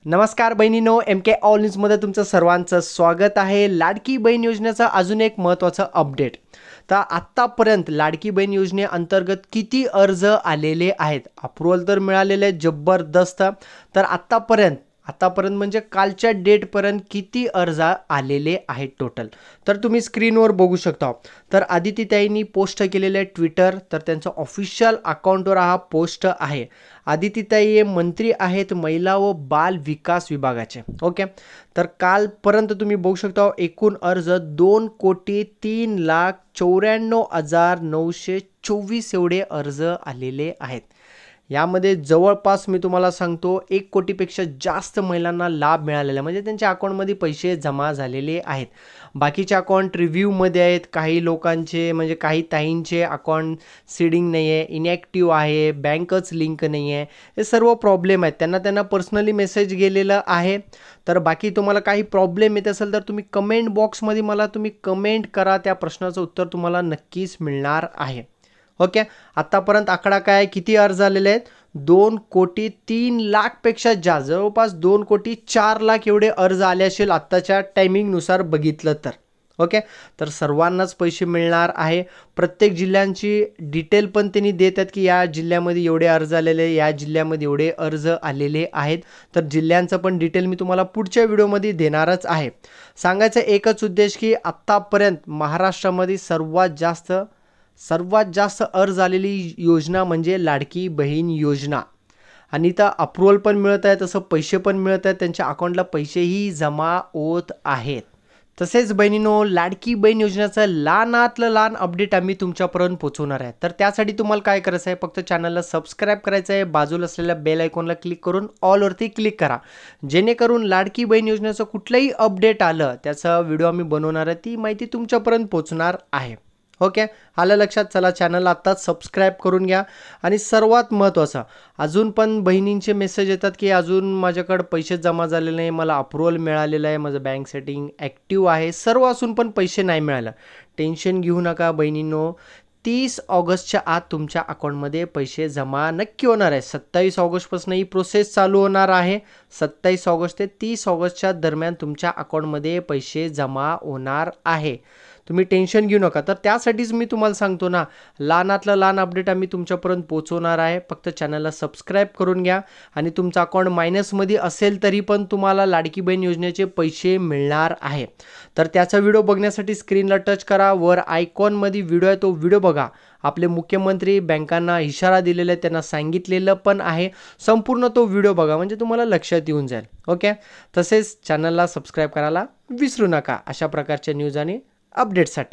नमस्कार बहिणींनो, MK all न्यूजमध्ये तुमचं सर्वांचं स्वागत आहे। लाडकी बहीण योजनेचा अजून एक महत्त्वाचा अपडेट। तर आत्तापर्यंत लाडकी बहीण योजनेअंतर्गत किती अर्ज आलेले आहेत? अप्रूव्हल तर मिळालेले जबरदस्त। तर आतापर्यंत म्हणजे कालच्या डेटपर्यंत किती अर्ज आलेले आहेत टोटल, तर तुम्ही स्क्रीनवर बघू शकता। तर आदितीताईंनी पोस्ट केलेले ट्विटर, तर त्यांचं ऑफिशियल अकाउंटवर हा पोस्ट आहे। आदितीताई हे मंत्री आहेत महिला व बाल विकास विभागाचे। ओके, तर कालपर्यंत तुम्ही बघू शकता एकूण अर्ज 2,93,94,924 एवढे अर्ज आलेले आहेत। यामध्ये जवळपास मी तुम्हाला सांगतो 1 कोटीपेक्षा जास्त महिलांना लाभ मिळालेला, म्हणजे त्यांच्या अकाउंटमध्ये पैसे जमा झालेले आहेत। बाकीचे अकाउंट रिव्ह्यूमध्ये आहेत, काही लोकांचे म्हणजे काही ताईंचे अकाउंट सीडिंग नाही आहे, इनॅक्टिव्ह आहे, बँकच लिंक नाही आहे, हे सर्व प्रॉब्लेम आहेत। त्यांना पर्सनली मेसेज गेलेला आहे। तर बाकी तुम्हाला काही प्रॉब्लेम येत असेल तर तुम्ही कमेंट बॉक्समध्ये मला तुम्ही कमेंट करा, त्या प्रश्नाचं उत्तर तुम्हाला नक्कीच मिळणार आहे। ओके, आतापर्यंत आकडा काय किती अर्ज आलेले आहेत? 2,03,00,000 पेक्षा जास्त, जवळपास 2,04,00,000 एवढे अर्ज आले असेल आत्ताच्या टायमिंगनुसार बघितलं तर। ओके, तर सर्वांनाच पैसे मिळणार आहे। प्रत्येक जिल्ह्यांची डिटेल पण त्यांनी देतात की या जिल्ह्यामध्ये एवढे अर्ज आलेले, या जिल्ह्यामध्ये एवढे अर्ज आलेले आहेत। तर जिल्ह्यांचं पण डिटेल मी तुम्हाला पुढच्या व्हिडिओमध्ये देणारच आहे। सांगायचं एकच उद्देश की आत्तापर्यंत महाराष्ट्रामध्ये सर्वात जास्त अर्ज आलेली योजना म्हणजे लाडकी बहीण योजना। आणि तर अप्रूव्हल पण मिळत आहे, तसं पैसे पण मिळत आहेत, त्यांच्या अकाउंटला पैसेही जमा होत आहेत। तसेच बहिणींनो, लाडकी बहीण योजनेचं लहानातलं लहान अपडेट आम्ही तुमच्यापर्यंत पोहोचवणार आहे। तर त्यासाठी तुम्हाला काय करायचं आहे, फक्त चॅनलला सबस्क्राईब करायचं आहे, बाजूला असलेल्या बेल आयकॉनला क्लिक करून ऑलवरती क्लिक करा, जेणेकरून लाडकी बहीण योजनेचं कुठलंही अपडेट आलं त्याचा व्हिडिओ आम्ही बनवणार आहे, ती माहिती तुमच्यापर्यंत पोहोचणार आहे। ओके, आलं लक्षात? चला, चॅनलला आत्ताच सबस्क्राईब करून घ्या। आणि सर्वात महत्त्वाचं, अजून पण बहिणींचे मेसेज येतात की अजून माझ्याकडे पैसे जमा झालेले नाही, मला अप्रूव्हल मिळालेलं आहे, माझं बँक सेटिंग ॲक्टिव्ह आहे, सर्व असून पण पैसे नाही मिळालं। टेन्शन घेऊ नका बहिणींनो, 30 ऑगस्टच्या आत तुमच्या अकाउंटमध्ये पैसे जमा नक्की होणार आहे। 27 ऑगस्टपासून ही प्रोसेस चालू होणार आहे। 27 ऑगस्ट ते 30 ऑगस्टच्या दरम्यान तुमच्या अकाउंटमध्ये पैसे जमा होणार आहे। तुम्ही टेन्शन घेऊ नका। तर त्यासाठीच मी तुम्हाला सांगतो ना, लहानातलं लहान अपडेट आम्ही तुमच्यापर्यंत पोहोचवणार आहे। फक्त चॅनलला सबस्क्राईब करून घ्या। आणि तुमचं अकाउंट मायनसमध्ये असेल तरी पण तुम्हाला लाडकी बहीण योजनेचे पैसे मिळणार आहे। तर त्याचा व्हिडिओ बघण्यासाठी स्क्रीनला टच करा, वर आयकॉनमध्ये व्हिडिओ आहे, तो व्हिडिओ बघा। आपले मुख्यमंत्री बँकांना इशारा दिलेला आहे, त्यांना सांगितलेलं पण आहे, संपूर्ण तो व्हिडिओ बघा म्हणजे तुम्हाला लक्षात येऊन जाईल। ओके, तसेच चॅनलला सबस्क्राईब करायला विसरू नका अशा प्रकारच्या न्यूज आणि अपडेटसाठी।